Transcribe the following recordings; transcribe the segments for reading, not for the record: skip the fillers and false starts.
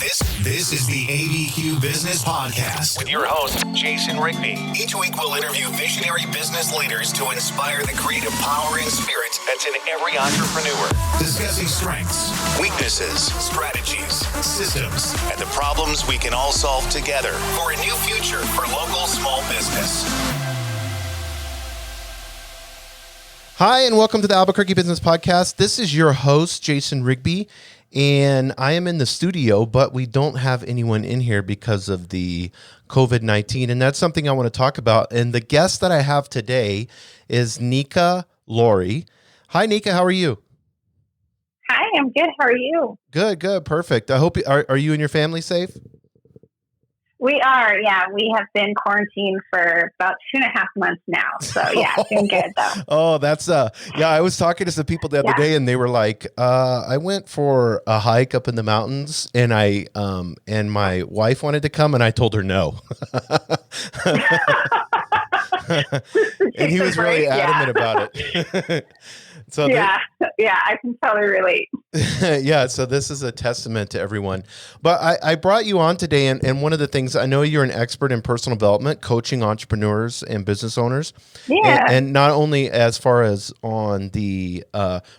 This is the ABQ Business Podcast with your host, Jason Rigby. Each week we'll interview visionary business leaders to inspire the creative power and spirit that's in every entrepreneur. Discussing strengths, weaknesses, strategies, systems, and the problems we can all solve together for a new future for local small business. Hi, and welcome to the Albuquerque Business Podcast. This is your host, Jason Rigby, and I am in the studio, but we don't have anyone in here because of the COVID-19, and that's something I want to talk about. And the guest that I have today is Nika Laurie. Hi, Nika. How are you? Hi, I'm good. How are you? Good, perfect. I hope are you and your family safe? We are, yeah. We have been quarantined for about 2.5 months now. So yeah, doing good though. Oh, that's I was talking to some people the other day and they were like, I went for a hike up in the mountains and I and my wife wanted to come and I told her no. And he was really adamant about it. So I can totally relate. Yeah, so this is a testament to everyone. But I brought you on today, and one of the things, I know you're an expert in personal development, coaching entrepreneurs and business owners. Yeah. And not only as far as on the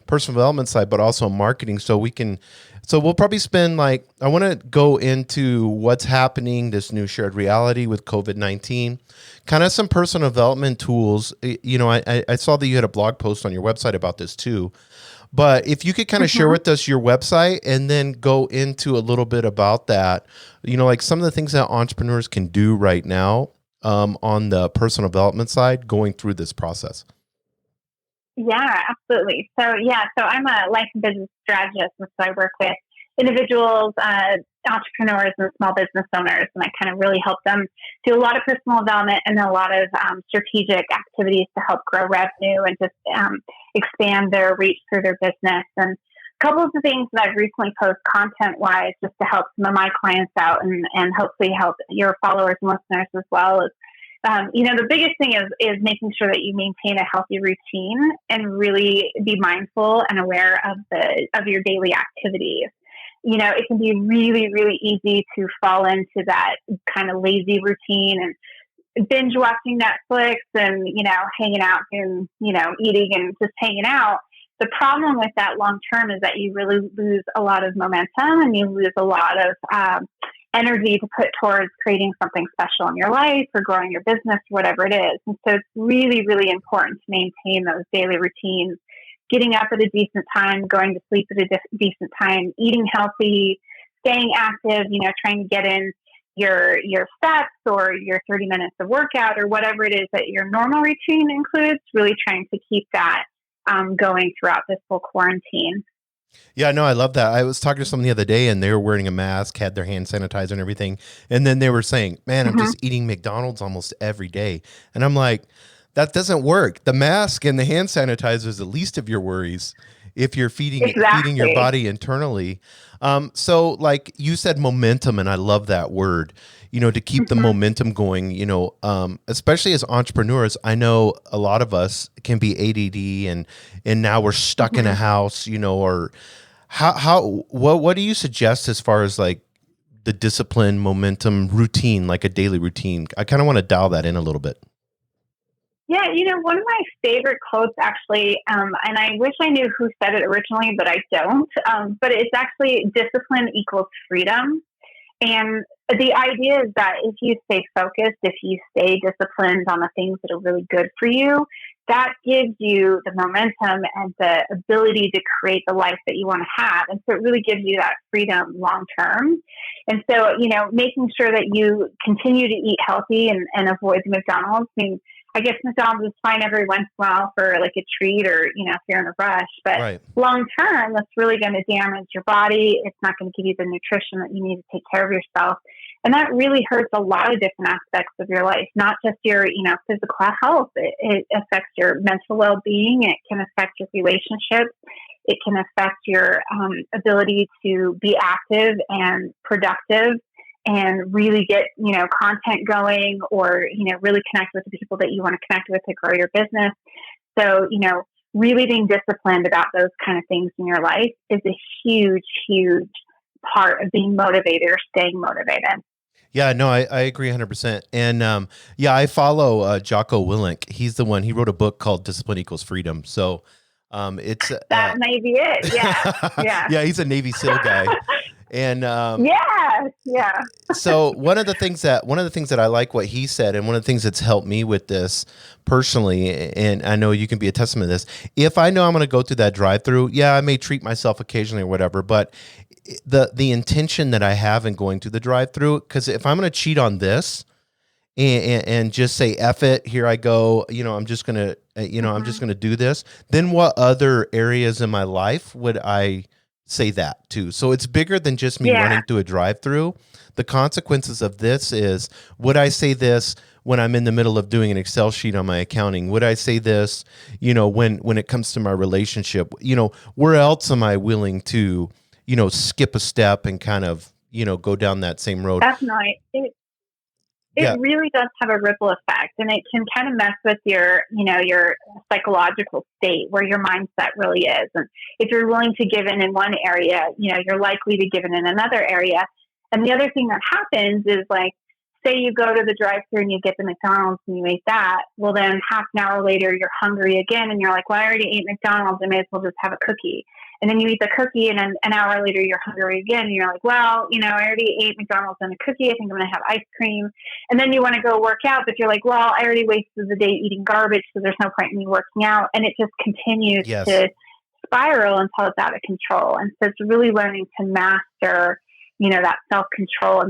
personal development side, but also marketing. So we'll probably spend I want to go into what's happening, this new shared reality with COVID-19, kind of some personal development tools. You know, I saw that you had a blog post on your website about this too. But if you could kind of share with us your website and then go into a little bit about that, you know, like some of the things that entrepreneurs can do right now on the personal development side going through this process. Yeah, absolutely. So I'm a life and business strategist, and so I work with individuals, entrepreneurs, and small business owners, and I kind of really help them do a lot of personal development and a lot of strategic activities to help grow revenue and just expand their reach through their business. And a couple of the things that I've recently posted content-wise just to help some of my clients out and hopefully help your followers and listeners as well is the biggest thing is making sure that you maintain a healthy routine and really be mindful and aware of your daily activities. You know, it can be really, really easy to fall into that kind of lazy routine and binge watching Netflix and, hanging out and, eating and just hanging out. The problem with that long term is that you really lose a lot of momentum and you lose a lot of energy to put towards creating something special in your life or growing your business, whatever it is. And so it's really, really important to maintain those daily routines, getting up at a decent time, going to sleep at a decent time, eating healthy, staying active, trying to get in your steps or your 30 minutes of workout or whatever it is that your normal routine includes, really trying to keep that going throughout this whole quarantine. Yeah, no, I love that. I was talking to someone the other day and they were wearing a mask, had their hand sanitizer and everything. And then they were saying, man, I'm just eating McDonald's almost every day. And I'm like, that doesn't work. The mask and the hand sanitizer is the least of your worries if you're feeding your body internally. So like you said, momentum, and I love that word, to keep the momentum going, especially as entrepreneurs. I know a lot of us can be ADD and now we're stuck in a house, or what do you suggest as far as like the discipline, momentum, routine, like a daily routine? I kind of want to dial that in a little bit. Yeah, one of my favorite quotes actually, and I wish I knew who said it originally, but I don't, but it's actually discipline equals freedom. And the idea is that if you stay focused, if you stay disciplined on the things that are really good for you, that gives you the momentum and the ability to create the life that you want to have. And so it really gives you that freedom long term. And so, making sure that you continue to eat healthy and avoid the McDonald's. I mean, I guess McDonald's is fine every once in a while for like a treat or, if you're in a rush, but long term, that's really going to damage your body. It's not going to give you the nutrition that you need to take care of yourself. And that really hurts a lot of different aspects of your life, not just your, physical health. It affects your mental well-being. It can affect your relationships. It can affect your ability to be active and productive and really get, content going or, really connect with the people that you want to connect with to grow your business. So, really being disciplined about those kind of things in your life is a huge, huge part of being motivated or staying motivated. Yeah, no, I agree 100%. And I follow Jocko Willink. He's the one, he wrote a book called Discipline Equals Freedom. So it's That may be it. Yeah. Yeah. yeah, he's a Navy SEAL guy. And yeah. so one of the things that I like what he said, and one of the things that's helped me with this personally, and I know you can be a testament to this, if I know I'm going to go through that drive-through, I may treat myself occasionally or whatever, but the intention that I have in going through the drive-through, because if I'm going to cheat on this and just say, F it, here I go, I'm just going to, I'm just going to do this, then what other areas in my life would I say that to? So it's bigger than just me running through a drive-through. The consequences of this is, would I say this when I'm in the middle of doing an Excel sheet on my accounting? Would I say this, when it comes to my relationship? Where else am I willing to, skip a step and kind of, go down that same road? Definitely. It really does have a ripple effect, and it can kind of mess with your psychological state, where your mindset really is. And if you're willing to give in one area, you're likely to give in another area. And the other thing that happens is, like, say you go to the drive-thru and you get the McDonald's and you ate that. Well, then half an hour later, you're hungry again, and you're like, well, I already ate McDonald's. I may as well just have a cookie. And then you eat the cookie, and then an hour later, you're hungry again. And you're like, well, I already ate McDonald's and a cookie. I think I'm going to have ice cream. And then you want to go work out, but you're like, well, I already wasted the day eating garbage, so there's no point in me working out. And it just continues to spiral until it's out of control. And so it's really learning to master, that self-control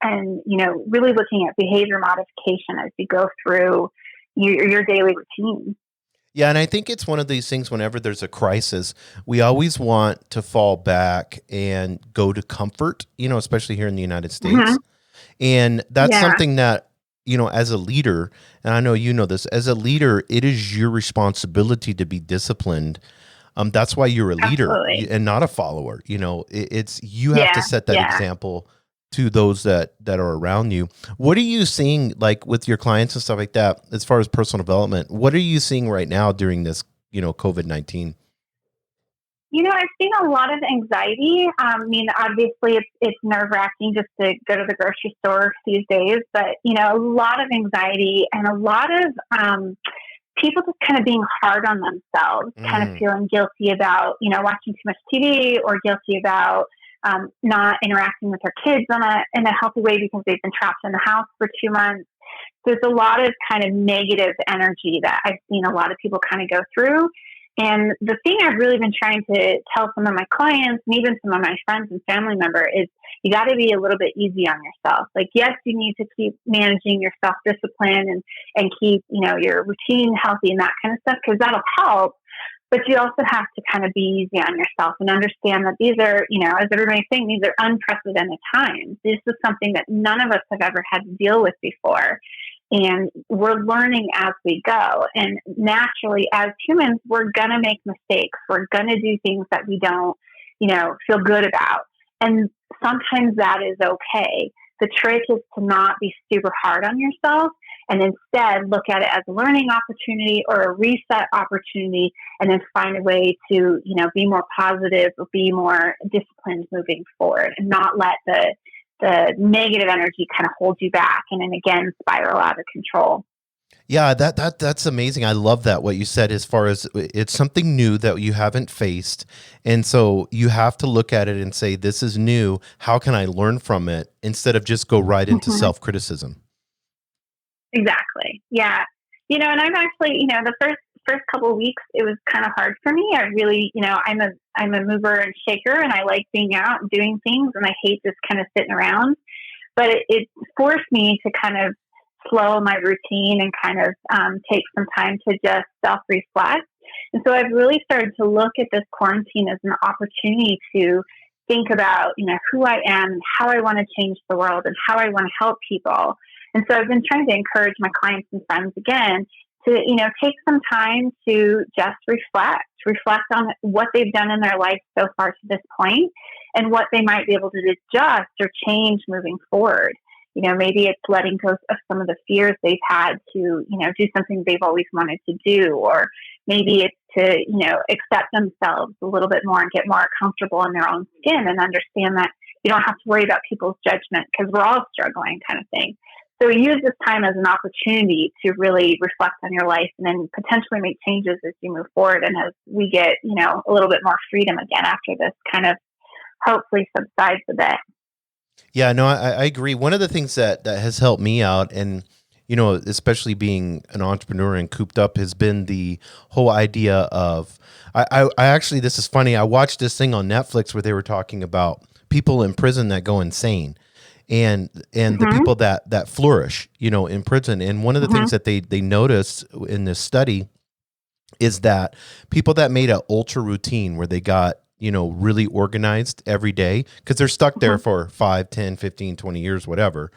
and really looking at behavior modification as you go through your daily routine. Yeah, and I think it's one of these things, whenever there's a crisis, we always want to fall back and go to comfort, especially here in the United States. Mm-hmm. And that's something that, as a leader, and I know you know this, as a leader, it is your responsibility to be disciplined. That's why you're a leader and not a follower. It's you have to set that example to those that are around you. What are you seeing, like, with your clients and stuff like that, as far as personal development? What are you seeing right now during this, COVID-19? I've seen a lot of anxiety. Obviously it's nerve-wracking just to go to the grocery store these days, but, a lot of anxiety and a lot of people just kind of being hard on themselves, kind of feeling guilty about, watching too much TV, or guilty about not interacting with their kids in a healthy way because they've been trapped in the house for 2 months. There's a lot of kind of negative energy that I've seen a lot of people kind of go through. And the thing I've really been trying to tell some of my clients and even some of my friends and family members is, you got to be a little bit easy on yourself. Like, yes, you need to keep managing your self-discipline and keep, your routine healthy and that kind of stuff, because that'll help. But you also have to kind of be easy on yourself and understand that these are, as everybody's saying, these are unprecedented times. This is something that none of us have ever had to deal with before. And we're learning as we go. And naturally, as humans, we're going to make mistakes. We're going to do things that we don't, feel good about. And sometimes that is okay. The trick is to not be super hard on yourself, and instead look at it as a learning opportunity or a reset opportunity, and then find a way to, be more positive or be more disciplined moving forward, and not let the negative energy kind of hold you back and then again spiral out of control. Yeah, that's amazing. I love that, what you said, as far as it's something new that you haven't faced. And so you have to look at it and say, this is new. How can I learn from it, instead of just go right into self-criticism? Exactly. Yeah. And I'm actually, the first couple of weeks, it was kind of hard for me. I really, I'm a mover and shaker, and I like being out and doing things, and I hate just kind of sitting around. But it forced me to kind of slow my routine and kind of take some time to just self-reflect. And so I've really started to look at this quarantine as an opportunity to think about, who I am and how I want to change the world and how I want to help people. And so I've been trying to encourage my clients and friends again to, take some time to just reflect on what they've done in their life so far to this point and what they might be able to adjust or change moving forward. Maybe it's letting go of some of the fears they've had to, do something they've always wanted to do, or maybe it's to, accept themselves a little bit more and get more comfortable in their own skin and understand that, you don't have to worry about people's judgment because we're all struggling kind of thing. So use this time as an opportunity to really reflect on your life and then potentially make changes as you move forward and as we get, a little bit more freedom again after this kind of hopefully subsides a bit. Yeah, no, I agree. One of the things that has helped me out, and especially being an entrepreneur and cooped up, has been the whole idea of I actually, this is funny. I watched this thing on Netflix where they were talking about people in prison that go insane, and the people that flourish, in prison. And one of the things that they noticed in this study is that people that made an ultra routine where they got really organized every day, because they're stuck there for 5, 10, 15, 20 years, whatever.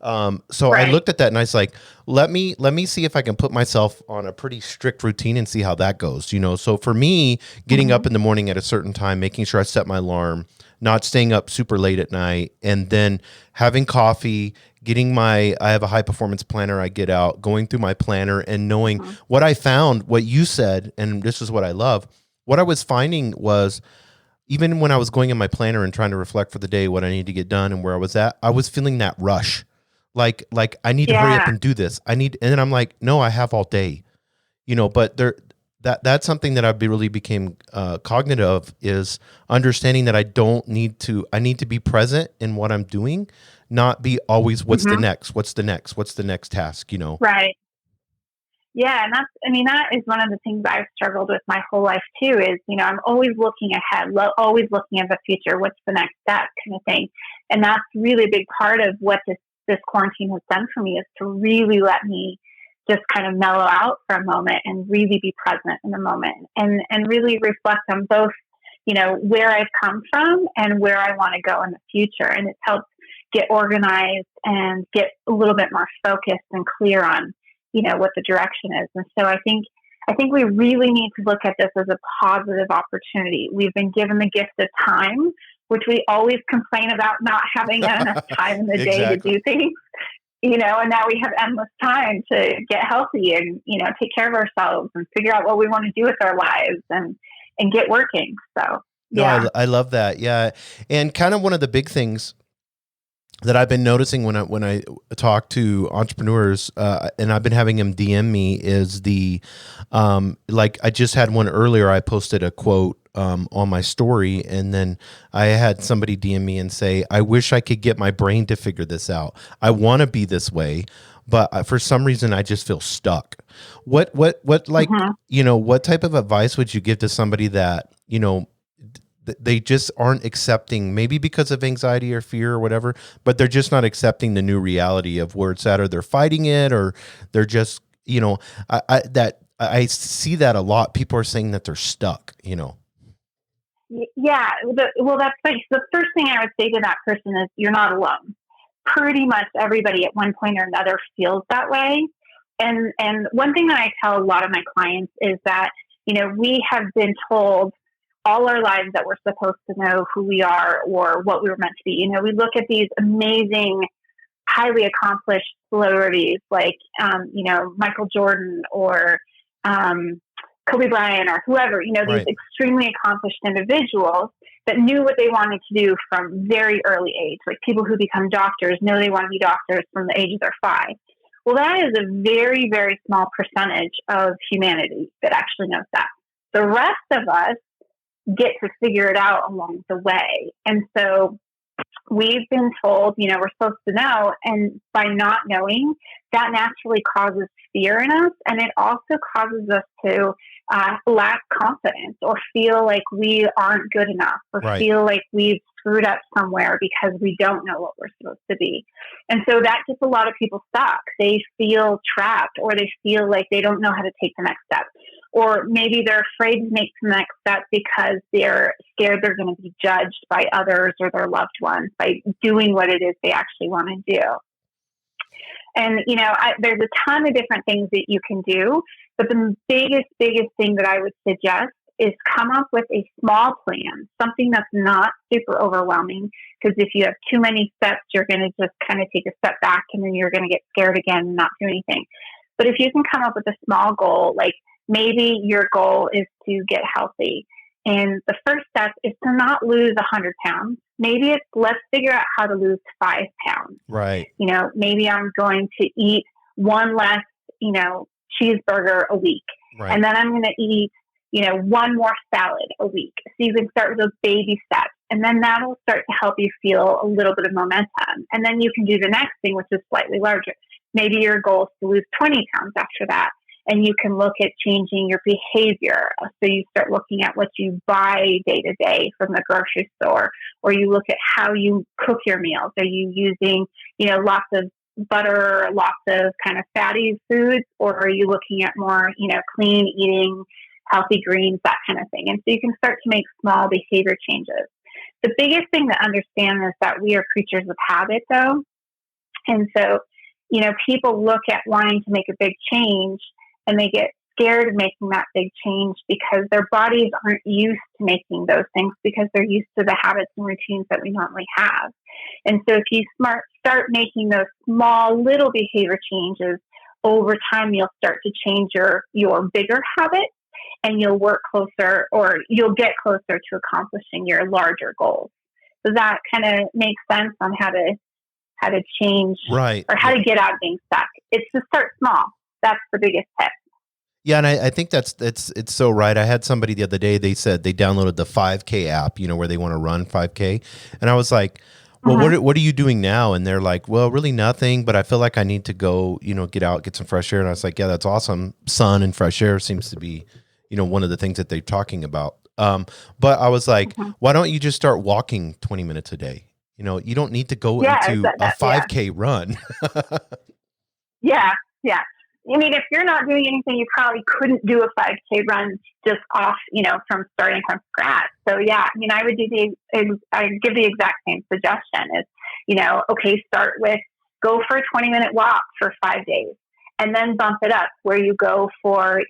So I looked at that and I was like, let me see if I can put myself on a pretty strict routine and see how that goes. So for me, getting up in the morning at a certain time, making sure I set my alarm, not staying up super late at night, and then having coffee, I have a high performance planner. I get out, going through my planner and knowing what I found, what you said, and this is what I love. What I was finding was, even when I was going in my planner and trying to reflect for the day, what I need to get done and where I was at, I was feeling that rush. Like I need to hurry up and do this. And then I'm like, no, I have all day, but that's something that really became cognitive of, is understanding that I need to be present in what I'm doing, not be always, what's the next task, Right. Yeah. And that is one of the things I've struggled with my whole life too, is, I'm always looking ahead, always looking at the future. What's the next step kind of thing. And that's really a big part of what this quarantine has done for me, is to really let me just kind of mellow out for a moment and really be present in the moment and really reflect on both, where I've come from and where I want to go in the future. And it's helped get organized and get a little bit more focused and clear on, what the direction is. And so I think we really need to look at this as a positive opportunity. We've been given the gift of time, which we always complain about not having enough time in the day to do things, and now we have endless time to get healthy and, take care of ourselves and figure out what we want to do with our lives and get working. So, yeah. No, I love that. Yeah. And kind of one of the big things that I've been noticing when I talk to entrepreneurs, and I've been having them DM me, is like I just had one earlier. I posted a quote on my story, and then I had somebody DM me and say, I wish I could get my brain to figure this out. I want to be this way, but for some reason I just feel stuck. What like, what type of advice would you give to somebody that, they just aren't accepting, maybe because of anxiety or fear or whatever, but they're just not accepting the new reality of where it's at, or they're fighting it, or they're just, I see that a lot. People are saying that they're stuck, Yeah. That's like the first thing I would say to that person is, you're not alone. Pretty much everybody at one point or another feels that way. And one thing that I tell a lot of my clients is that, we have been told all our lives that we're supposed to know who we are or what we were meant to be. We look at these amazing, highly accomplished celebrities like, Michael Jordan or Kobe Bryant or whoever, these extremely accomplished individuals that knew what they wanted to do from very early age. Like people who become doctors know they want to be doctors from the ages of 5. Well, that is a very, very small percentage of humanity that actually knows that. The rest of us get to figure it out along the way. And so we've been told, we're supposed to know. And by not knowing, that naturally causes fear in us. And it also causes us to lack confidence or feel like we aren't good enough or feel like we've screwed up somewhere because we don't know what we're supposed to be. And so that gets a lot of people stuck. They feel trapped, or they feel like they don't know how to take the next step. Or maybe they're afraid to make the next step because they're scared they're going to be judged by others or their loved ones by doing what it is they actually want to do. And, there's a ton of different things that you can do. But the biggest thing that I would suggest is come up with a small plan, something that's not super overwhelming. Because if you have too many steps, you're going to just kind of take a step back and then you're going to get scared again and not do anything. But if you can come up with a small goal, like maybe your goal is to get healthy, And the first step is to not lose 100 pounds. Maybe it's let's figure out how to lose 5 pounds. Right. Maybe I'm going to eat one less, cheeseburger a week. Right. And then I'm going to eat, one more salad a week. So you can start with those baby steps. And then that'll start to help you feel a little bit of momentum. And then you can do the next thing, which is slightly larger. Maybe your goal is to lose 20 pounds after that. And you can look at changing your behavior. So you start looking at what you buy day to day from the grocery store, or you look at how you cook your meals. Are you using, lots of butter, lots of kind of fatty foods, or are you looking at more, clean eating, healthy greens, that kind of thing? And so you can start to make small behavior changes. The biggest thing to understand is that we are creatures of habit, though. And so, people look at wanting to make a big change, and they get scared of making that big change because their bodies aren't used to making those things, because they're used to the habits and routines that we normally have. And so if you start making those small little behavior changes, over time you'll start to change your bigger habits, and you'll work closer, or you'll get closer to accomplishing your larger goals. So that kind of makes sense on how to change, right, or how to get out of being stuck. It's to start small. That's the biggest tip. Yeah, and I think it's so right. I had somebody the other day, they said they downloaded the 5K app, where they want to run 5K. And I was like, well, what are you doing now? And they're like, well, really nothing, but I feel like I need to go, get out, get some fresh air. And I was like, yeah, that's awesome. Sun and fresh air seems to be, one of the things that they're talking about. But I was like, why don't you just start walking 20 minutes a day? You don't need to go into a 5K run. Yeah. I mean, if you're not doing anything, you probably couldn't do a 5K run just off, from starting from scratch. So yeah, I mean, I would give the exact same suggestion is, okay, start with, go for a 20-minute walk for 5 days, and then bump it up where you go for,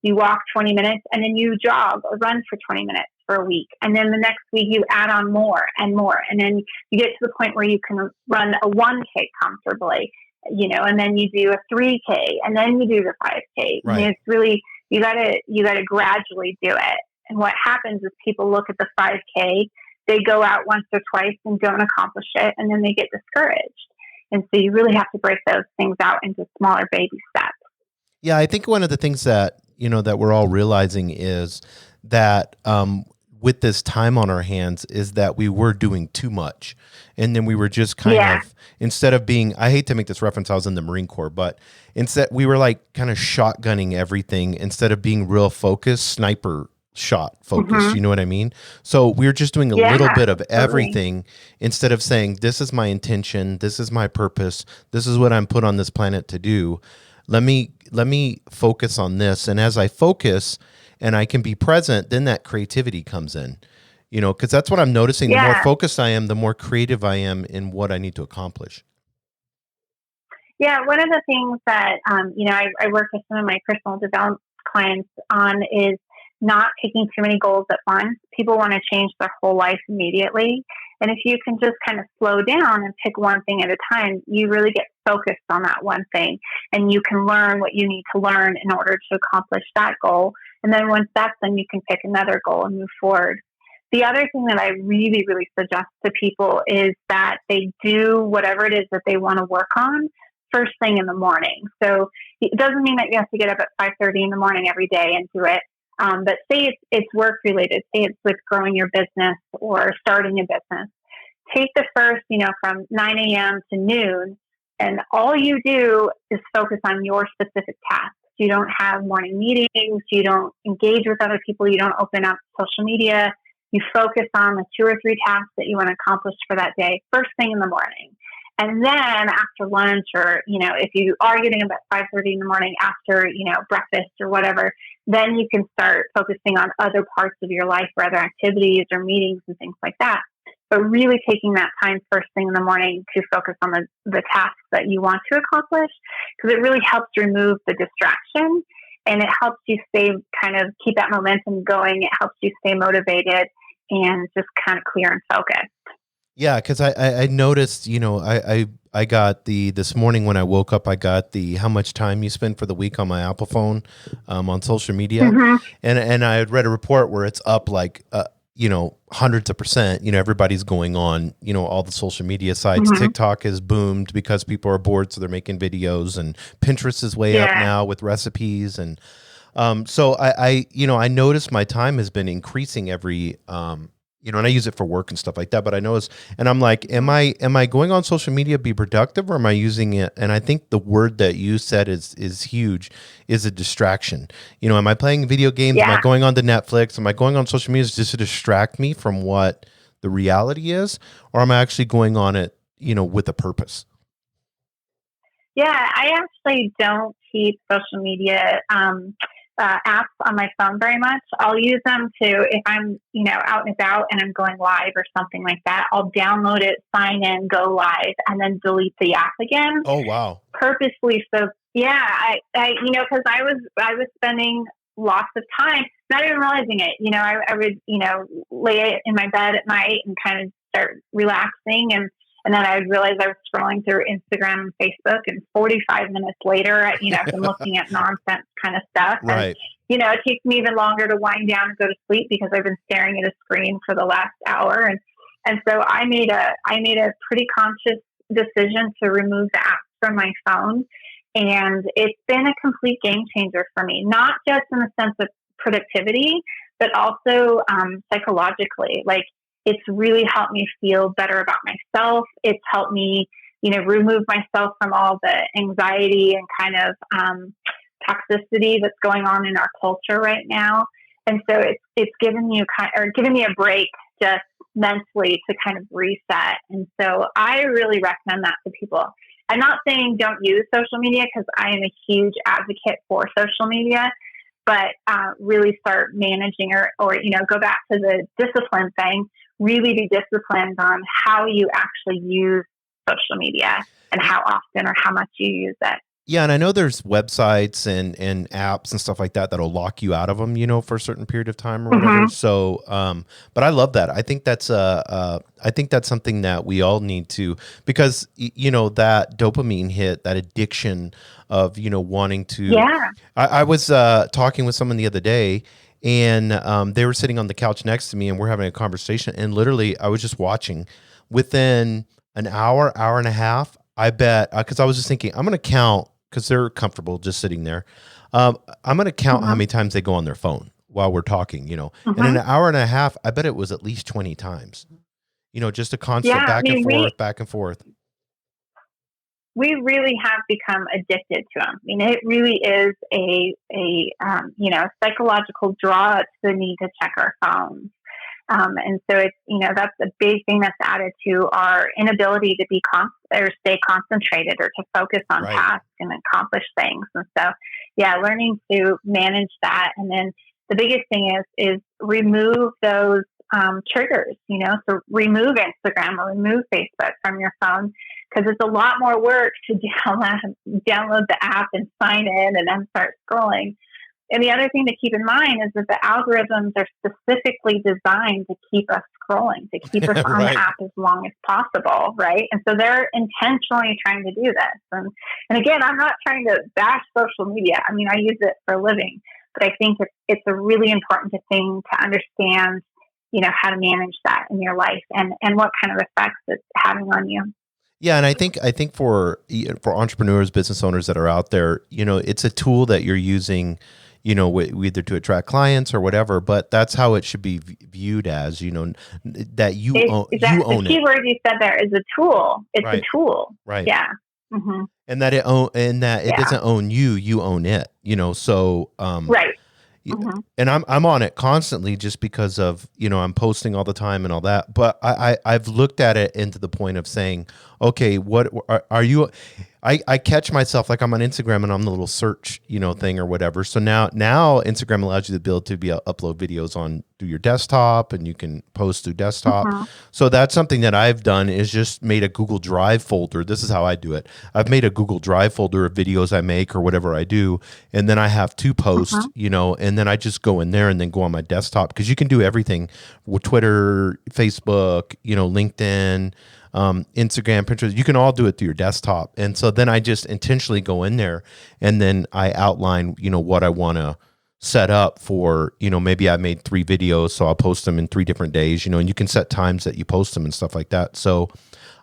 you walk 20 minutes and then you jog or run for 20 minutes for a week. And then the next week you add on more and more. And then you get to the point where you can run a 1K comfortably, and then you do a 3K, and then you do the 5K. Right. And it's really, you gotta gradually do it. And what happens is people look at the 5K, they go out once or twice and don't accomplish it, and then they get discouraged. And so you really have to break those things out into smaller baby steps. Yeah, I think one of the things that, that we're all realizing is that with this time on our hands is that we were doing too much. And then we were just kind of, instead of being, I hate to make this reference, I was in the Marine Corps, but instead we were like kind of shotgunning everything instead of being real focused, sniper shot focused. You know what I mean? So we're just doing a little bit of everything instead of saying, this is my intention, this is my purpose, this is what I'm put on this planet to do. Let me focus on this. And as I focus and I can be present, then that creativity comes in, because that's what I'm noticing. The more focused I am, the more creative I am in what I need to accomplish. Yeah. One of the things that, I work with some of my personal development clients on is not taking too many goals at once. People want to change their whole life immediately. And if you can just kind of slow down and pick one thing at a time, you really get focused on that one thing, and you can learn what you need to learn in order to accomplish that goal. And then once that's done, you can pick another goal and move forward. The other thing that I really, really suggest to people is that they do whatever it is that they want to work on first thing in the morning. So it doesn't mean that you have to get up at 5:30 in the morning every day and do it. But say it's work related, say it's with growing your business or starting a business. Take the first, from 9 a.m. to noon, and all you do is focus on your specific tasks. You don't have morning meetings. You don't engage with other people. You don't open up social media. You focus on the 2 or 3 tasks that you want to accomplish for that day, first thing in the morning. And then after lunch, or, if you are getting up at 5:30 in the morning after, breakfast or whatever, then you can start focusing on other parts of your life or other activities or meetings and things like that. But really taking that time first thing in the morning to focus on the tasks that you want to accomplish, because it really helps remove the distraction, and it helps you keep that momentum going. It helps you stay motivated and just kind of clear and focused. Yeah, because I noticed, I I got this morning when I woke up, I got the how much time you spend for the week on my Apple phone, on social media, and I had read a report where it's up like hundreds of percent. Everybody's going on all the social media sites. TikTok has boomed because people are bored, so they're making videos, and Pinterest is way up now with recipes, and so I noticed my time has been increasing every and I use it for work and stuff like that, but I notice, and I'm like, am I going on social media to be productive, or am I using it? And I think the word that you said is huge, is a distraction. Am I playing video games? Am I going on to Netflix? Am I going on social media just to distract me from what the reality is? Or am I actually going on it, with a purpose? Yeah, I actually don't keep social media apps on my phone very much. I'll use them if I'm, out and about and I'm going live or something like that. I'll download it, sign in, go live, and then delete the app again. Oh, wow. Purposely. So yeah, I because I was spending lots of time, not even realizing it. I would, lay in my bed at night and kind of start relaxing, and then I would realize I was scrolling through Instagram and Facebook, and 45 minutes later, I've been looking at nonsense kind of stuff. Right. And, it takes me even longer to wind down and go to sleep because I've been staring at a screen for the last hour. And so I made a pretty conscious decision to remove the app from my phone. And it's been a complete game changer for me, not just in the sense of productivity, but also psychologically. Like, it's really helped me feel better about myself. It's helped me, remove myself from all the anxiety and kind of toxicity that's going on in our culture right now. And so it's given me a break just mentally to kind of reset. And so I really recommend that to people. I'm not saying don't use social media, because I am a huge advocate for social media, but really start managing or go back to the discipline thing. Really be disciplined on how you actually use social media and how often or how much you use it. Yeah, and I know there's websites and apps and stuff like that that'll lock you out of them, for a certain period of time or whatever. So, but I love that. I think that's something that we all need to, because that dopamine hit, that addiction of wanting to. Yeah. I was talking with someone the other day, and they were sitting on the couch next to me, and we're having a conversation. And literally, I was just watching. Within an hour and a half, I bet, because I was just thinking, I'm going to count, because they're comfortable just sitting there. I'm going to count how many times they go on their phone while we're talking, and in an hour and a half, I bet it was at least 20 times, just a constant back and forth. We really have become addicted to them. I mean, it really is a psychological draw to the need to check our phones. And so it's, that's a big thing that's added to our inability to be stay concentrated or to focus on tasks and accomplish things. And so, yeah, learning to manage that. And then the biggest thing is remove those triggers, so remove Instagram or remove Facebook from your phone, because it's a lot more work to download the app and sign in and then start scrolling. And the other thing to keep in mind is that the algorithms are specifically designed to keep us scrolling, to keep us on the app as long as possible, right? And so they're intentionally trying to do this. And again, I'm not trying to bash social media. I mean, I use it for a living, but I think it's a really important thing to understand, how to manage that in your life and what kind of effects it's having on you. Yeah, and I think for entrepreneurs, business owners that are out there, it's a tool that you're using, either to attract clients or whatever. But that's how it should be viewed as, that you own it. The key word you said there is a tool. It's a tool, right? Yeah, and that it doesn't own you. You own it. So right. And I'm on it constantly just because of, I'm posting all the time and all that. But I've looked at it into the point of saying, okay, what are you? I catch myself like I'm on Instagram and I'm the little search, thing or whatever. So now Instagram allows you the ability to upload videos through your desktop, and you can post through desktop. So that's something that I've done, is just made a Google Drive folder. This is how I do it. I've made a Google Drive folder of videos I make or whatever I do. And then I have two posts, and then I just go in there and then go on my desktop, because you can do everything with Twitter, Facebook, LinkedIn, Instagram, Pinterest. You can all do it through your desktop. And so then I just intentionally go in there and then I outline, what I want to set up for, maybe I made 3 videos, so I'll post them in 3 different days, and you can set times that you post them and stuff like that. So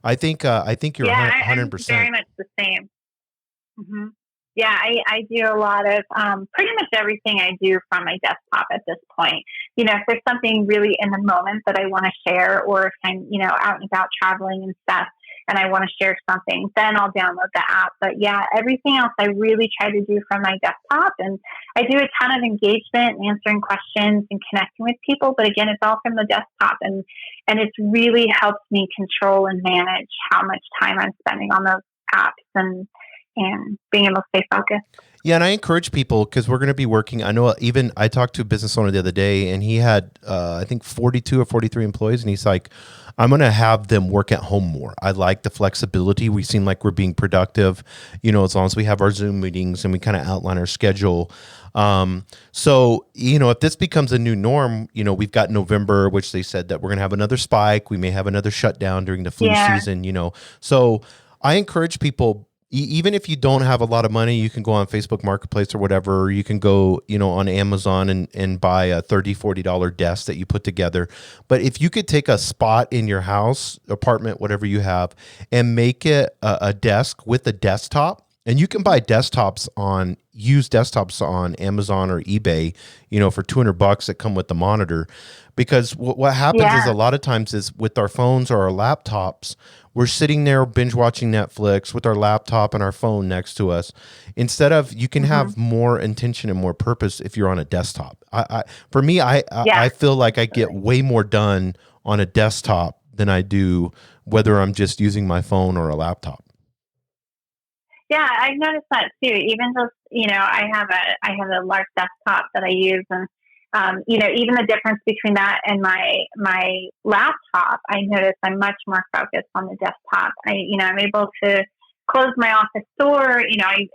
I think you're 100%. I'm very much the same. Mm-hmm. Yeah, I do a lot of pretty much everything I do from my desktop at this point. If there's something really in the moment that I want to share, or if I'm, out and about traveling and stuff, and I want to share something, then I'll download the app. But yeah, everything else I really try to do from my desktop. And I do a ton of engagement and answering questions and connecting with people. But again, it's all from the desktop. And it's really helped me control and manage how much time I'm spending on those apps and being able to stay focused. Yeah, and I encourage people, because we're going to be working. I know even I talked to a business owner the other day, and he had, I think, 42 or 43 employees, and he's like, I'm going to have them work at home more. I like the flexibility. We seem like we're being productive, as long as we have our Zoom meetings and we kind of outline our schedule. So, if this becomes a new norm, we've got November, which they said that we're going to have another spike. We may have another shutdown during the flu season, So I encourage people, even if you don't have a lot of money, you can go on Facebook Marketplace or whatever. Or you can go, on Amazon and buy a $30, $40 desk that you put together. But if you could take a spot in your house, apartment, whatever you have, and make it a desk with a desktop, and you can buy used desktops on Amazon or eBay, for $200 that come with the monitor. Because what happens is a lot of times is with our phones or our laptops, we're sitting there binge watching Netflix with our laptop and our phone next to us. Instead of, you can have more intention and more purpose if you're on a desktop. I feel like I get way more done on a desktop than I do whether I'm just using my phone or a laptop. Yeah, I've noticed that too. Even just, I have a large desktop that I use, and even the difference between that and my laptop, I notice I'm much more focused on the desktop. I'm able to close my office door.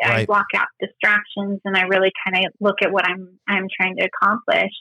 I block out distractions, and I really kind of look at what I'm trying to accomplish.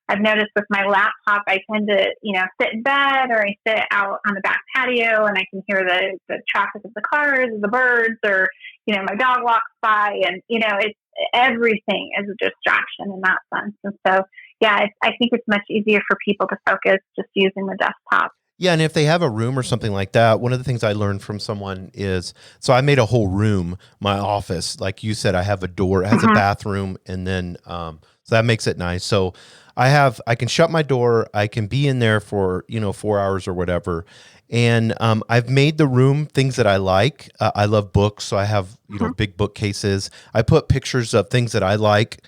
I've noticed with my laptop, I tend to, sit in bed, or I sit out on the back patio, and I can hear the traffic of the cars, the birds, or, my dog walks by, and, it's everything is a distraction in that sense. And so, yeah, I think it's much easier for people to focus just using the desktop. Yeah, and if they have a room or something like that, one of the things I learned from someone is, so I made a whole room, my office. Like you said, I have a door, it has a bathroom, and then, so that makes it nice. So I can shut my door, I can be in there for, 4 hours or whatever. And I've made the room things that I like. I love books, so I have, big bookcases. I put pictures of things that I like,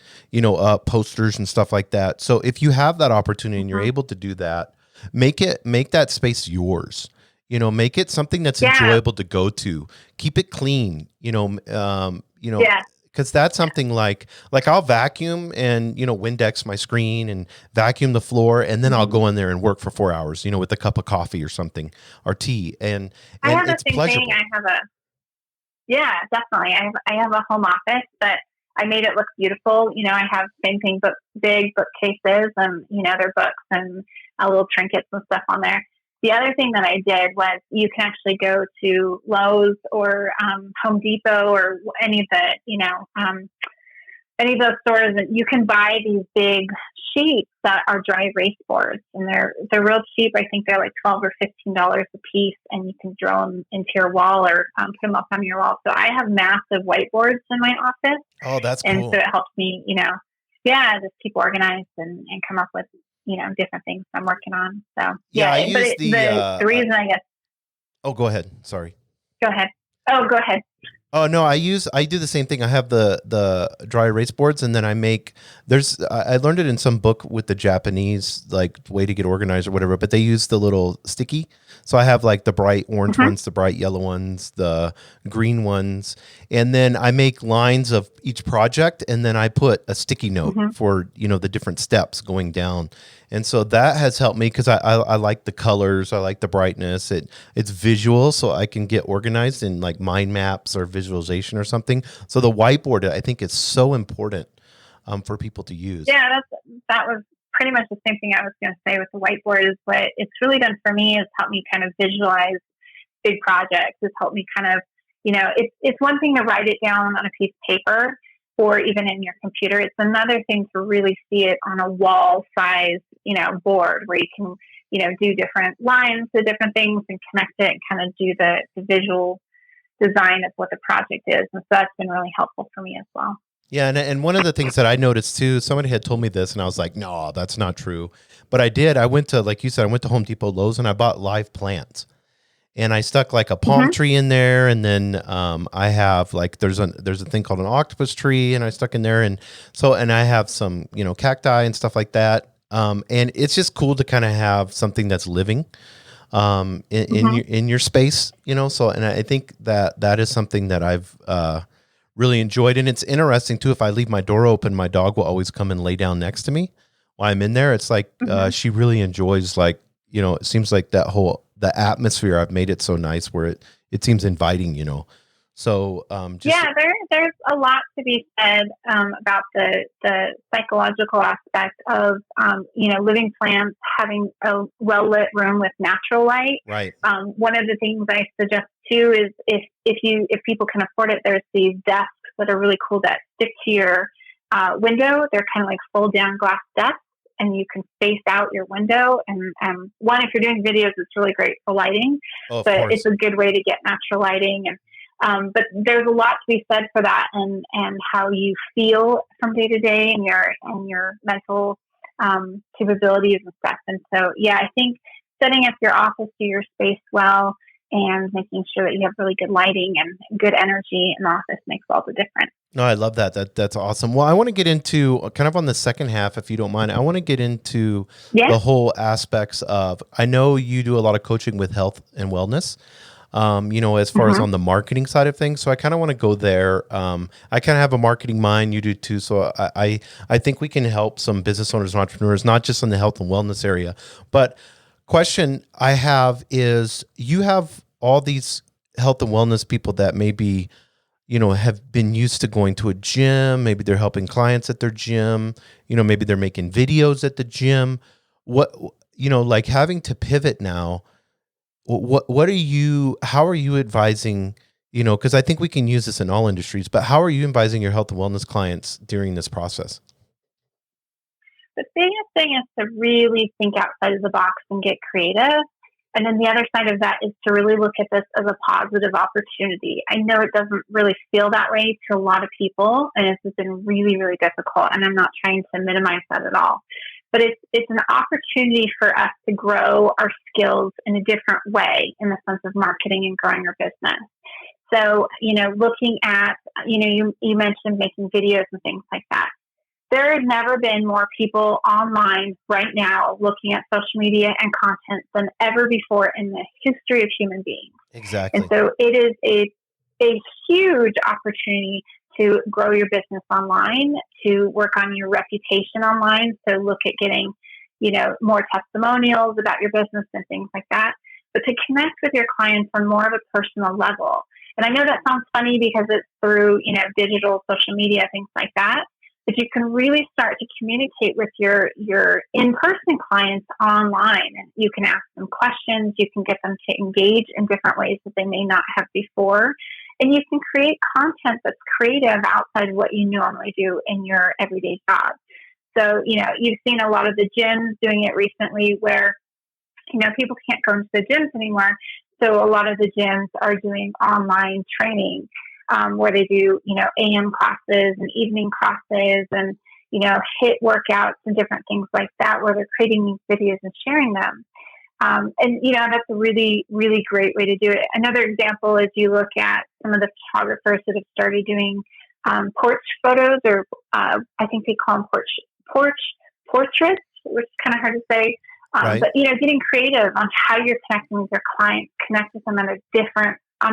posters and stuff like that. So if you have that opportunity and you're able to do that, make that space yours. Make it something that's enjoyable to go to. Keep it clean. Because that's something like I'll vacuum and Windex my screen and vacuum the floor, and then I'll go in there and work for 4 hours, with a cup of coffee or something, or tea, and I have it's the same pleasurable. thing. Definitely. I have a home office, but I made it look beautiful. I have same thing, but big bookcases, and they're books and little trinkets and stuff on there. The other thing that I did was you can actually go to Lowe's or Home Depot or any of those stores, and you can buy these big sheets that are dry erase boards, and they're real cheap. I think they're like $12 or $15 a piece, and you can drill them into your wall or put them up on your wall. So I have massive whiteboards in my office. Oh, that's cool. And so it helps me, just keep organized and come up with different things I'm working on. So I use the reason I guess. Oh, go ahead. Sorry. Go ahead. Oh, go ahead. Oh no, I do the same thing. I have the dry erase boards, and then I learned it in some book with the Japanese way to get organized or whatever, but they use the little sticky. So I have the bright orange ones, the bright yellow ones, the green ones, and then I make lines of each project, and then I put a sticky note for the different steps going down. And so that has helped me because I like the colors, I like the brightness. It's visual, so I can get organized in mind maps or visualization or something. So the whiteboard, I think, is so important for people to use. Yeah, that was pretty much the same thing I was going to say with the whiteboard. Is what it's really done for me is help me kind of visualize big projects has helped me kind of, it's one thing to write it down on a piece of paper or even in your computer. It's another thing to really see it on a wall size, board where you can, do different lines to different things and connect it and kind of do the visual design of what the project is. And so that's been really helpful for me as well. Yeah, and one of the things that I noticed too, somebody had told me this, and I was like, no, that's not true. But I did. I went to, like you said, I went to Home Depot, Lowe's, and I bought live plants. And I stuck like a palm tree in there, and then I have like there's a thing called an octopus tree, and I stuck in there, and I have some cacti and stuff like that. And it's just cool to kind of have something that's living in your space, So, and I think that is something that I've really enjoyed. And it's interesting too, if I leave my door open, my dog will always come and lay down next to me while I'm in there. It's like she really enjoys, like, it seems like the atmosphere, I've made it so nice where it seems inviting, So there's a lot to be said about the psychological aspect of living plants, having a well lit room with natural light. Right. One of the things I suggest too is if people can afford it, there's these desks that are really cool that stick to your window. They're kind of like fold down glass desks, and you can space out your window. And if you're doing videos, it's really great for lighting. Oh, but it's a good way to get natural lighting. And but there's a lot to be said for that, and how you feel from day to day, and your mental capabilities and stuff. And so, I think setting up your office to your space well, and making sure that you have really good lighting and good energy in the office makes all the difference. No, I love that. That's awesome. Well, I want to get into kind of on the second half, if you don't mind. I want to get into the whole aspects of, I know you do a lot of coaching with health and wellness, as far as on the marketing side of things. So I kind of want to go there. I kind of have a marketing mind. You do too. So I think we can help some business owners and entrepreneurs, not just in the health and wellness area. But question I have is, you have all these health and wellness people that maybe, have been used to going to a gym. Maybe they're helping clients at their gym. Maybe they're making videos at the gym. Like having to pivot now. How are you advising, because I think we can use this in all industries, but how are you advising your health and wellness clients during this process? The biggest thing is to really think outside of the box and get creative. And then the other side of that is to really look at this as a positive opportunity. I know it doesn't really feel that way to a lot of people, and this has been really, really difficult. And I'm not trying to minimize that at all. But it's an opportunity for us to grow our skills in a different way, in the sense of marketing and growing our business. So, looking at, you mentioned making videos and things like that. There have never been more people online right now looking at social media and content than ever before in the history of human beings. Exactly. And so it is a huge opportunity to grow your business online, to work on your reputation online, so look at getting, more testimonials about your business and things like that, but to connect with your clients on more of a personal level. And I know that sounds funny because it's through, digital social media, things like that, but you can really start to communicate with your in-person clients online. And you can ask them questions, you can get them to engage in different ways that they may not have before. And you can create content that's creative outside of what you normally do in your everyday job. So, you've seen a lot of the gyms doing it recently where, people can't go into the gyms anymore. So a lot of the gyms are doing online training where they do, AM classes and evening classes and, HIIT workouts and different things like that, where they're creating these videos and sharing them. That's a really, really great way to do it. Another example is you look at some of the photographers that have started doing porch photos, or I think they call them portraits, which is kind of hard to say. Right. But, getting creative on how you're connecting with your clients, connect with them on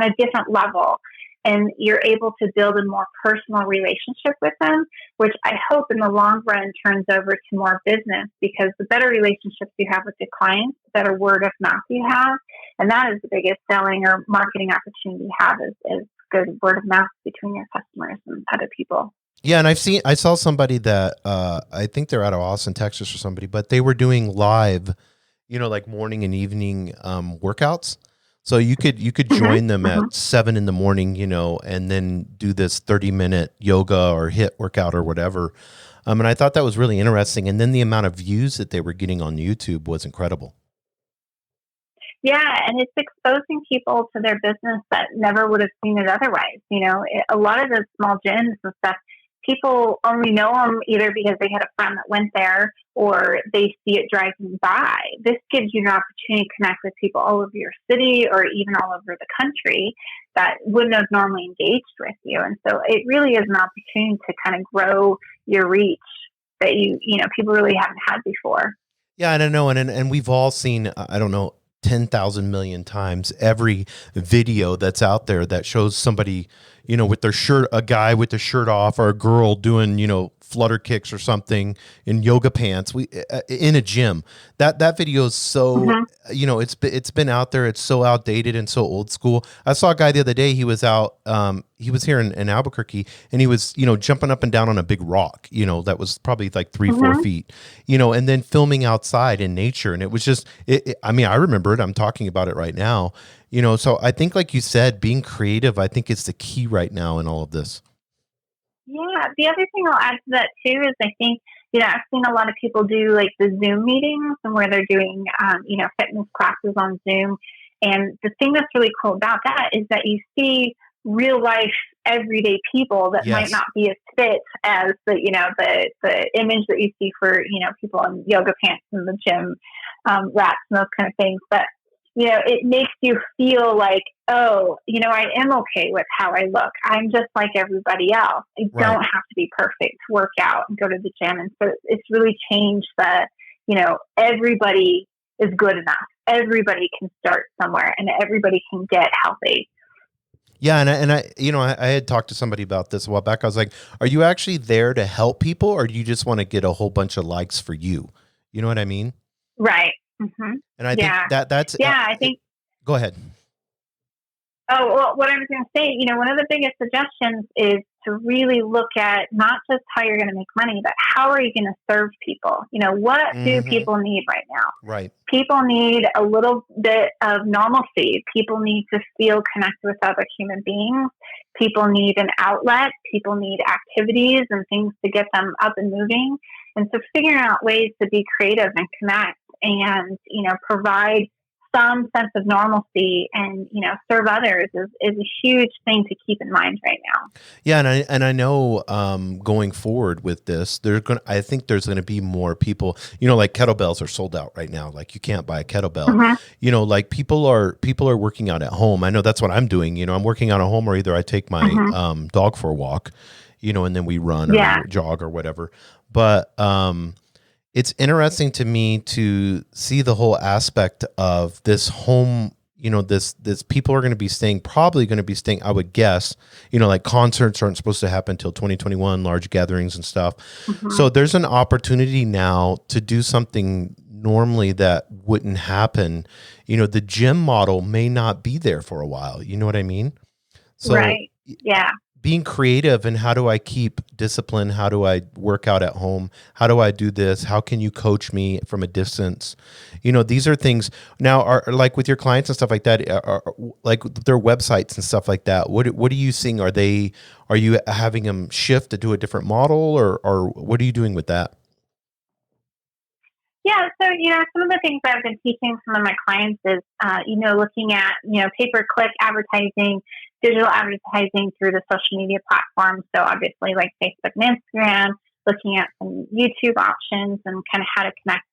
a different level. And you're able to build a more personal relationship with them, which I hope in the long run turns over to more business, because the better relationships you have with your clients, the better word of mouth you have. And that is the biggest selling or marketing opportunity you have is good word of mouth between your customers and other people. Yeah. And I saw somebody that, I think they're out of Austin, Texas or somebody, but they were doing live, like morning and evening, workouts. So you could Mm-hmm. join them Mm-hmm. at 7 in the morning, and then do this 30-minute yoga or hit workout or whatever. And I thought that was really interesting. And then the amount of views that they were getting on YouTube was incredible. Yeah, and it's exposing people to their business that never would have seen it otherwise. A lot of the small gyms and stuff, people only know them either because they had a friend that went there or they see it driving by. This gives you an opportunity to connect with people all over your city or even all over the country that wouldn't have normally engaged with you. And so it really is an opportunity to kind of grow your reach that people really haven't had before. Yeah, I don't know. And we've all seen, I don't know, 10,000 million times every video that's out there that shows somebody, with their shirt, a guy with the shirt off or a girl doing, flutter kicks or something in yoga pants in a gym. That video is so, Mm-hmm. it's been out there. It's so outdated and so old school. I saw a guy the other day, he was out, he was here in Albuquerque and he was, jumping up and down on a big rock, that was probably like 3-4 feet, and then filming outside in nature. And it was just, I remember it. I'm talking about it right now, so I think, like you said, being creative, I think is the key right now in all of this. Yeah. The other thing I'll add to that too is I think, I've seen a lot of people do like the Zoom meetings and where they're doing, fitness classes on Zoom. And the thing that's really cool about that is that you see real life, everyday people that might Yes. not be as fit as the image that you see for, people in yoga pants in the gym, rats and those kind of things. But it makes you feel like, oh, I am okay with how I look. I'm just like everybody else. I Right. don't have to be perfect to work out and go to the gym. And so it's really changed that, everybody is good enough. Everybody can start somewhere and everybody can get healthy. Yeah, and I had talked to somebody about this a while back. I was like, are you actually there to help people, or do you just want to get a whole bunch of likes for you? You know what I mean? Right. Mm-hmm. And I think Yeah. that's I think. Go ahead. Oh, well, what I was going to say, one of the biggest suggestions is to really look at not just how you're going to make money, but how are you going to serve people? What do Mhm. people need right now? Right. People need a little bit of normalcy. People need to feel connected with other human beings. People need an outlet. People need activities and things to get them up and moving. And so figuring out ways to be creative and connect and, provide some sense of normalcy and, serve others is a huge thing to keep in mind right now. Yeah, and I know going forward with this, I think there's gonna be more people, like kettlebells are sold out right now. Like you can't buy a kettlebell. Mm-hmm. Like people are working out at home. I know that's what I'm doing. I'm working out at home, or either I take my Mm-hmm. dog for a walk, and then we run Yeah. or jog or whatever. But it's interesting to me to see the whole aspect of this home. This people are going to be probably going to be staying, I would guess, like concerts aren't supposed to happen until 2021, large gatherings and stuff. Mm-hmm. So there's an opportunity now to do something normally that wouldn't happen. The gym model may not be there for a while. You know what I mean? So Right. Yeah. being creative, and how do I keep discipline? How do I work out at home? How do I do this? How can you coach me from a distance? These are things now are like with your clients and stuff like that, are like their websites and stuff like that. What are you seeing? Are you having them shift to do a different model, or what are you doing with that? Yeah, so some of the things I've been teaching some of my clients is looking at pay-per-click advertising, digital advertising through the social media platforms. So obviously like Facebook and Instagram, looking at some YouTube options and kind of how to connect.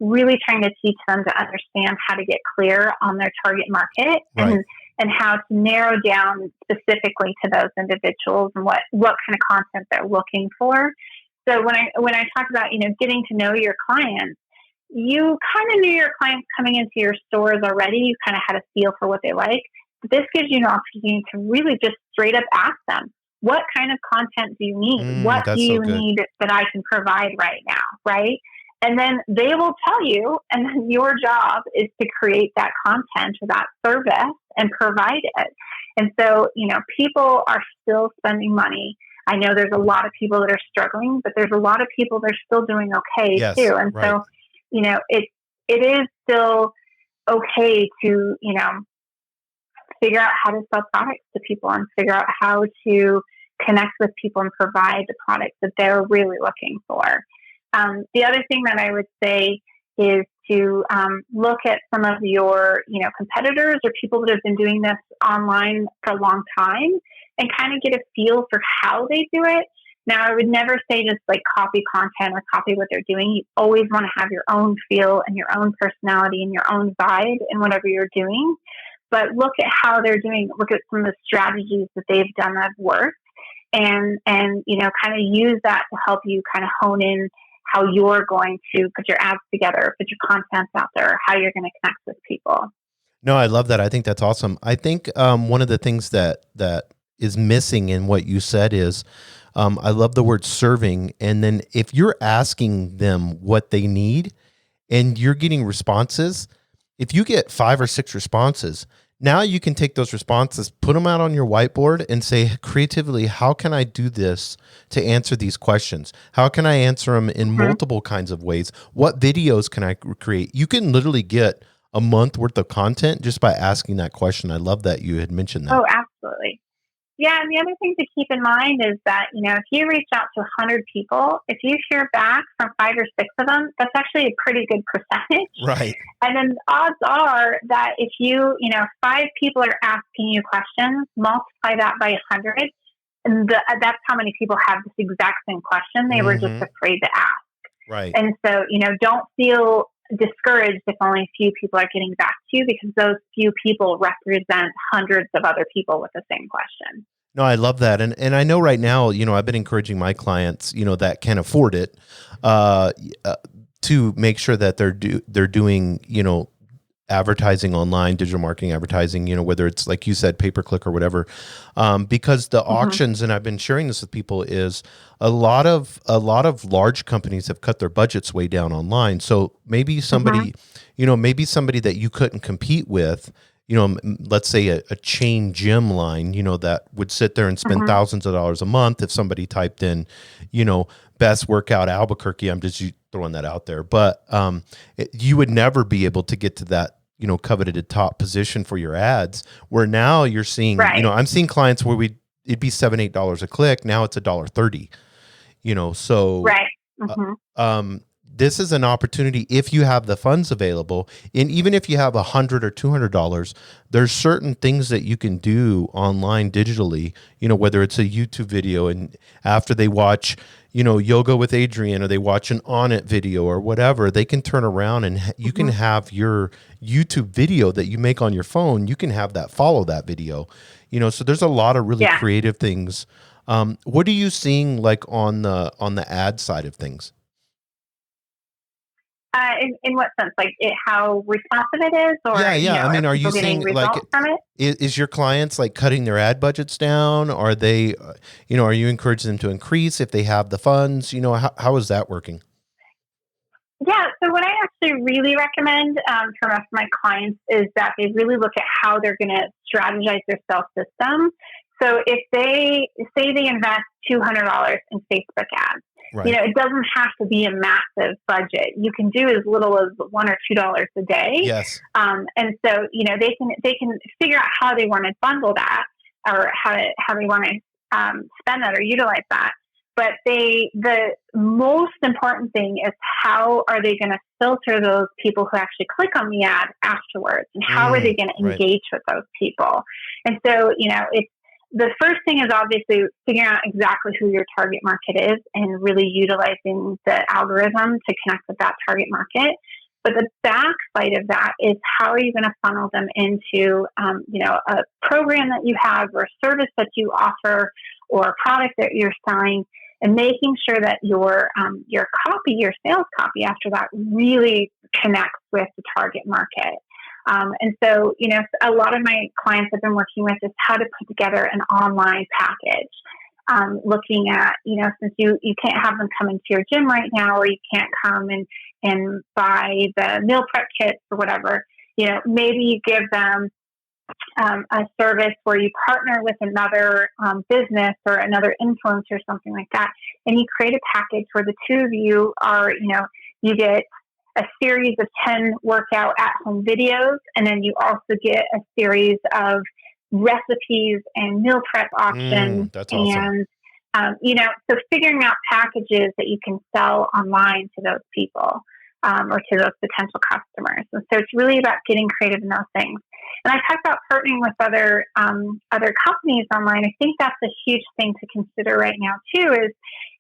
Really trying to teach them to understand how to get clear on their target market Right. and how to narrow down specifically to those individuals and what kind of content they're looking for. So when I talk about getting to know your clients, you kind of knew your clients coming into your stores already. You kind of had a feel for what they like. But this gives you an opportunity to really just straight up ask them, what kind of content do you need? What do That's so you good. need that I can provide right now? Right. And then they will tell you, and then your job is to create that content or that service and provide it. And so, people are still spending money. I know there's a lot of people that are struggling, but there's a lot of people that are still doing okay Yes, too. And right. so, it is still okay to, figure out how to sell products to people and figure out how to connect with people and provide the products that they're really looking for. The other thing that I would say is to look at some of your, competitors or people that have been doing this online for a long time and kind of get a feel for how they do it. Now, I would never say just like copy content or copy what they're doing. You always want to have your own feel and your own personality and your own vibe in whatever you're doing. But look at how they're doing. Look at some of the strategies that they've done that have worked, and kind of use that to help you kind of hone in how you're going to put your ads together, put your content out there, how you're going to connect with people. No, I love that. I think that's awesome. I think one of the things that is missing in what you said is, I love the word serving. And then if you're asking them what they need and you're getting responses, if you get 5 or 6 responses, now you can take those responses, put them out on your whiteboard and say creatively, how can I do this to answer these questions? How can I answer them in multiple kinds of ways? What videos can I create? You can literally get a month worth of content just by asking that question. I love that you had mentioned that. Oh, absolutely. Yeah, and the other thing to keep in mind is that, if you reach out to 100 people, if you hear back from 5 or 6 of them, that's actually a pretty good percentage. Right. And then the odds are that if 5 people are asking you questions, multiply that by 100, and that's how many people have this exact same question. They were just afraid to ask. Right. And so, don't feel discouraged if only a few people are getting back to you, because those few people represent hundreds of other people with the same question. No, I love that. And I know right now, I've been encouraging my clients, that can afford it, to make sure that they're doing, advertising online, digital marketing advertising, whether it's like you said, pay-per-click or whatever, because the auctions, and I've been sharing this with people, is a lot of large companies have cut their budgets way down online. So maybe somebody, maybe somebody that you couldn't compete with, let's say a chain gym line, that would sit there and spend thousands of dollars a month. If somebody typed in, best workout Albuquerque, I'm just throwing that out there, but you would never be able to get to that, coveted top position for your ads, where now you're seeing, I'm seeing clients where it'd be $7-8 a click. Now it's $1.30, so right. This is an opportunity if you have the funds available, and even if you have $100 or $200, there's certain things that you can do online digitally, whether it's a YouTube video, and after they watch, Yoga with Adrian, or they watch an On It video or whatever, they can turn around and you can have your YouTube video that you make on your phone. You can have that follow that video, so there's a lot of really creative things. What are you seeing like on the ad side of things? In what sense? Like how responsive it is? Or, I mean, are you seeing like, from it? Is your clients like cutting their ad budgets down? Are they, are you encouraging them to increase if they have the funds? How is that working? Yeah. So what I actually really recommend for most of my clients is that they really look at how they're going to strategize their sales system. So if they say they invest $200 in Facebook ads, right. It doesn't have to be a massive budget. You can do as little as $1 or $2 a day. Yes. And so, they can figure out how they want to bundle that, or how they want to spend that or utilize that. But the most important thing is, how are they going to filter those people who actually click on the ad afterwards, and how are they going to engage with those people? And so, the first thing is obviously figuring out exactly who your target market is and really utilizing the algorithm to connect with that target market. But the backside of that is, how are you going to funnel them into, a program that you have, or a service that you offer, or a product that you're selling, and making sure that your copy, your sales copy after that, really connects with the target market. And so, a lot of my clients I've been working with is how to put together an online package, looking at, since you can't have them come into your gym right now, or you can't come and buy the meal prep kits or whatever, maybe you give them a service where you partner with another business or another influencer or something like that, and you create a package where the two of you are, you get a series of 10 workout at-home videos, and then you also get a series of recipes and meal prep options. That's awesome. And, so figuring out packages that you can sell online to those people or to those potential customers. And so it's really about getting creative in those things. And I talked about partnering with other companies online. I think that's a huge thing to consider right now too.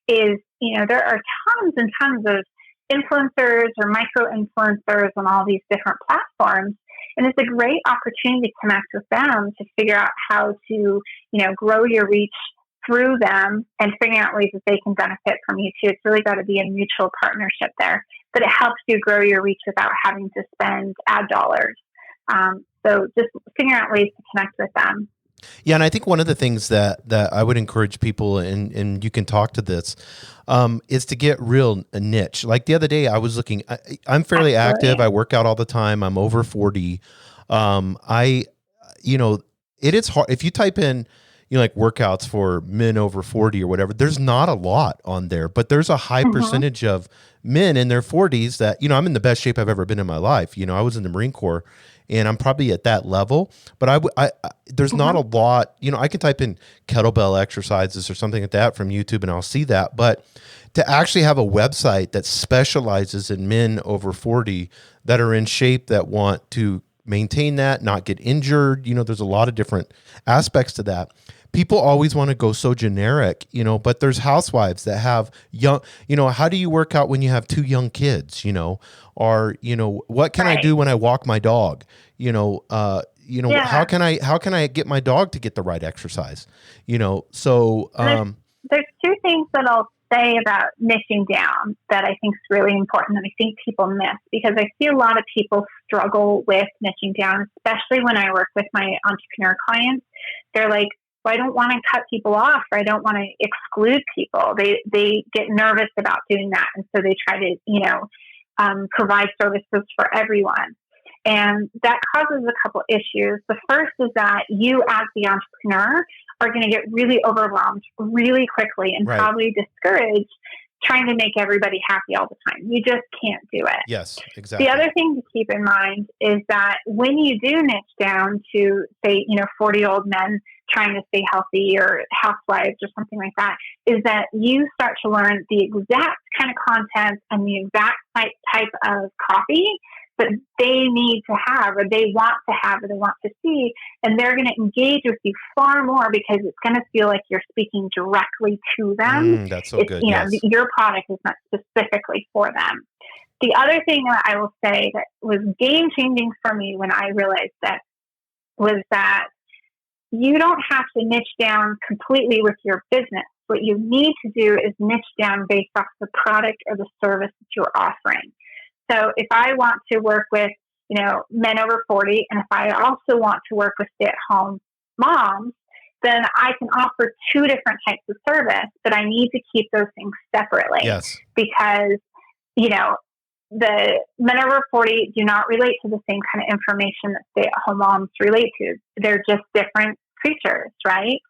Is there are tons and tons of influencers or micro influencers on all these different platforms, and it's a great opportunity to connect with them to figure out how to grow your reach through them and figuring out ways that they can benefit from you too. It's really got to be a mutual partnership there, but it helps you grow your reach without having to spend ad dollars. So just figuring out ways to connect with them. Yeah, and I think one of the things that I would encourage people, and you can talk to this, is to get real niche. Like the other day, I was looking. I'm fairly active. I work out all the time. I'm over 40. It is hard if you type in like workouts for men over 40 or whatever. There's not a lot on there, but there's a high percentage of men in their 40s that I'm in the best shape I've ever been in my life. I was in the Marine Corps. And I'm probably at that level, but there's not a lot, I can type in kettlebell exercises or something like that from YouTube and I'll see that. But to actually have a website that specializes in men over 40 that are in shape, that want to maintain that, not get injured, there's a lot of different aspects to that. People always want to go so generic, but there's housewives that have young, how do you work out when you have 2 young kids, or, what can I do when I walk my dog? How can I get my dog to get the right exercise? So, there's 2 things that I'll say about niching down that I think is really important that I think people miss, because I see a lot of people struggle with niching down, especially when I work with my entrepreneur clients. They're like, I don't want to cut people off, or I don't want to exclude people. They get nervous about doing that. And so they try to, provide services for everyone. And that causes a couple issues. The first is that you as the entrepreneur are going to get really overwhelmed really quickly and probably discouraged trying to make everybody happy all the time. You just can't do it. Yes, exactly. The other thing to keep in mind is that when you do niche down to, say, 40-year-old men trying to stay healthy, or housewives or something like that, is that you start to learn the exact kind of content and the exact type of copy that they need to have, or they want to have, or they want to see. And they're going to engage with you far more because it's going to feel like you're speaking directly to them. That's so good. Your product is not specifically for them. The other thing that I will say that was game changing for me when I realized that was that you don't have to niche down completely with your business. What you need to do is niche down based off the product or the service that you're offering. So if I want to work with, men over 40, and if I also want to work with stay-at-home moms, then I can offer 2 different types of service, but I need to keep those things separately. Yes. Because, the men over 40 do not relate to the same kind of information that stay-at-home moms relate to. They're just different creatures, right?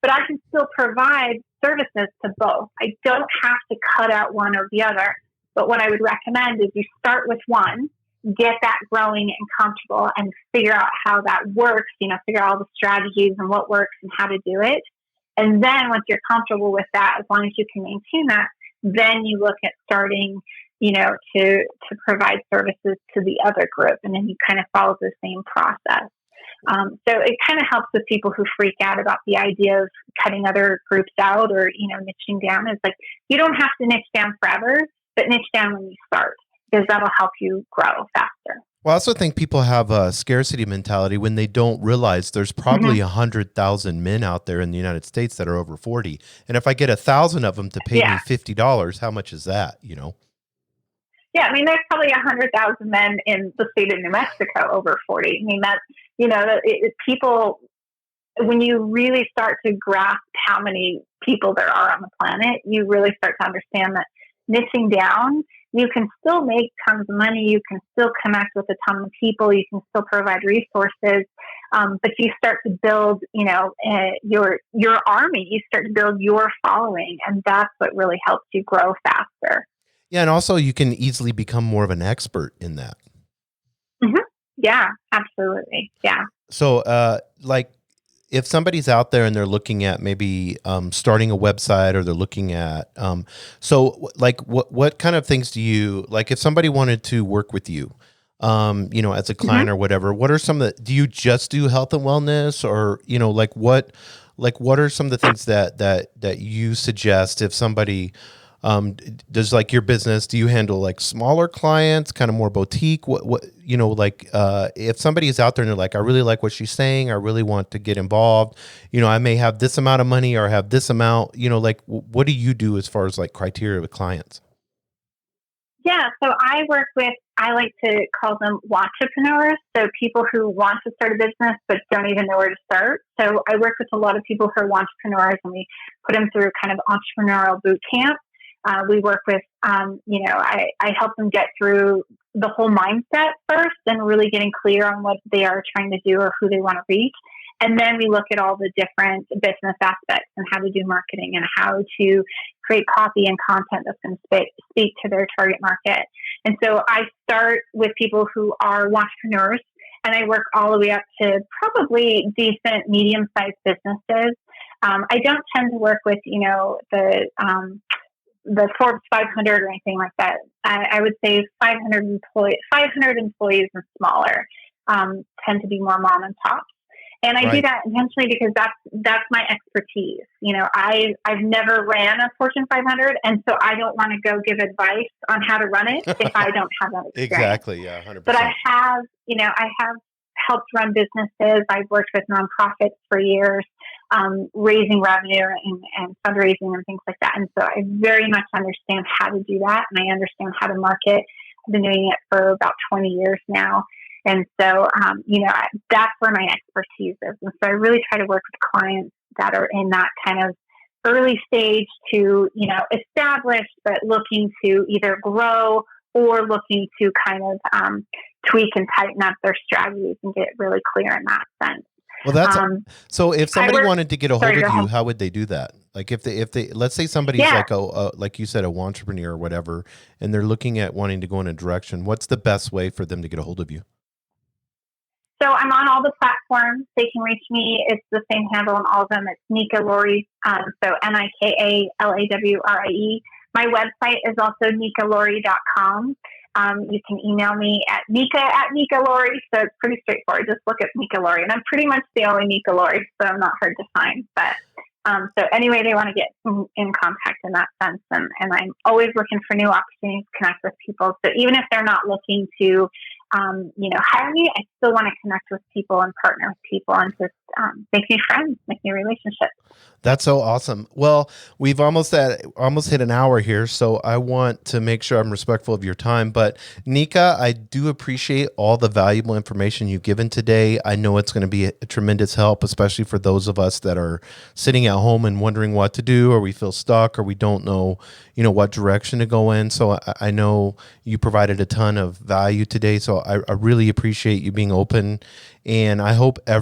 But I can still provide services to both. I don't have to cut out one or the other. But what I would recommend is you start with one, get that growing and comfortable, and figure out how that works, figure out all the strategies and what works and how to do it. And then once you're comfortable with that, as long as you can maintain that, then you look at starting, to provide services to the other group. And then you kind of follow the same process. So it kind of helps with people who freak out about the idea of cutting other groups out or, niching down. It's like, you don't have to niche down forever, but niche down when you start, because that'll help you grow faster. Well, I also think people have a scarcity mentality when they don't realize there's probably 100,000 men out there in the United States that are over 40. And if I get 1,000 of them to pay me $50, how much is that, Yeah, I mean, there's probably 100,000 men in the state of New Mexico over 40. I mean, that's, people, when you really start to grasp how many people there are on the planet, you really start to understand that niching down, you can still make tons of money. You can still connect with a ton of people. You can still provide resources, but you start to build, your army. You start to build your following, and that's what really helps you grow faster. Yeah, and also you can easily become more of an expert in that. Mm-hmm. Yeah, absolutely. Yeah. So, if somebody's out there and they're looking at maybe starting a website, or they're looking at so like what kind of things do you like if somebody wanted to work with you, as a client or whatever, what are some of the, do you just do health and wellness, or what are some of the things that you suggest if somebody does like your business? Do you handle like smaller clients, kind of more boutique? What if somebody is out there and they're like, I really like what she's saying, I really want to get involved, I may have this amount of money or have this amount, what do you do as far as like criteria with clients? Yeah, so I like to call them entrepreneurs. So people who want to start a business but don't even know where to start. So I work with a lot of people who are entrepreneurs, and we put them through kind of entrepreneurial boot camp. We work with, I help them get through the whole mindset first and really getting clear on what they are trying to do or who they want to reach. And then we look at all the different business aspects and how to do marketing and how to create copy and content that's going to speak to their target market. And so I start with people who are entrepreneurs, and I work all the way up to probably decent, medium-sized businesses. I don't tend to work with, the Forbes 500 or anything like that. I would say 500 employees and smaller tend to be more mom and pops. And I do that intentionally because that's my expertise. I've never ran a Fortune 500, and so I don't want to go give advice on how to run it if I don't have that experience. Exactly, yeah, 100%. But I have helped run businesses. I've worked with nonprofits for years, raising revenue and fundraising and things like that. And so I very much understand how to do that, and I understand how to market. I've been doing it for about 20 years now. And so, that's where my expertise is. And so I really try to work with clients that are in that kind of early stage to, establish, but looking to either grow or looking to kind of tweak and tighten up their strategies and get really clear in that sense. Well, that's so. If somebody wanted to get a hold of you, how would they do that? Like if they let's say somebody's like you said, a entrepreneur or whatever, and they're looking at wanting to go in a direction. What's the best way for them to get a hold of you? So I'm on all the platforms. They can reach me. It's the same handle on all of them. It's Nika Laurie. So NikaLawrie. My website is also nikalaurie.com. You can email me at Nika@Nika.Laurie. So it's pretty straightforward. Just look at Nika Laurie. And I'm pretty much the only Nika Laurie, so I'm not hard to find. But so anyway, they want to get in contact in that sense. And I'm always looking for new opportunities to connect with people. So even if they're not looking to hire me, I still want to connect with people and partner with people and just make new friends, make new relationships. That's so awesome. Well, we've almost hit an hour here, so I want to make sure I'm respectful of your time. But Nika, I do appreciate all the valuable information you've given today. I know it's going to be a tremendous help, especially for those of us that are sitting at home and wondering what to do, or we feel stuck, or we don't know, what direction to go in. So I know you provided a ton of value today. So I really appreciate you being open. And I hope I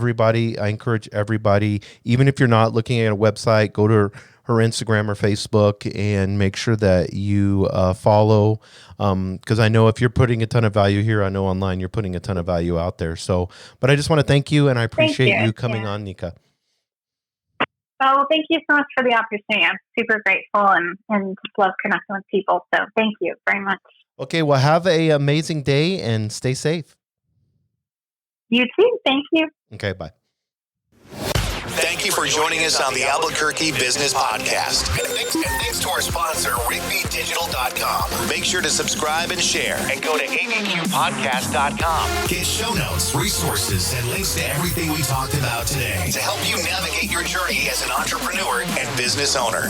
encourage everybody, even if you're not looking at a website, go to her Instagram or Facebook and make sure that you follow. Because I know if you're putting a ton of value here, I know online you're putting a ton of value out there. So, but I just want to thank you, and I appreciate you coming on, Nika. Oh, thank you so much for the opportunity. I'm super grateful and just love connecting with people. So thank you very much. Okay, well, have an amazing day and stay safe. You too. Thank you. Okay, bye. Thank you for joining us on the Albuquerque Business Podcast. And thanks to our sponsor, RigbyDigital.com. Make sure to subscribe and share. And go to abqpodcast.com. Get show notes, resources, and links to everything we talked about today to help you navigate your journey as an entrepreneur and business owner.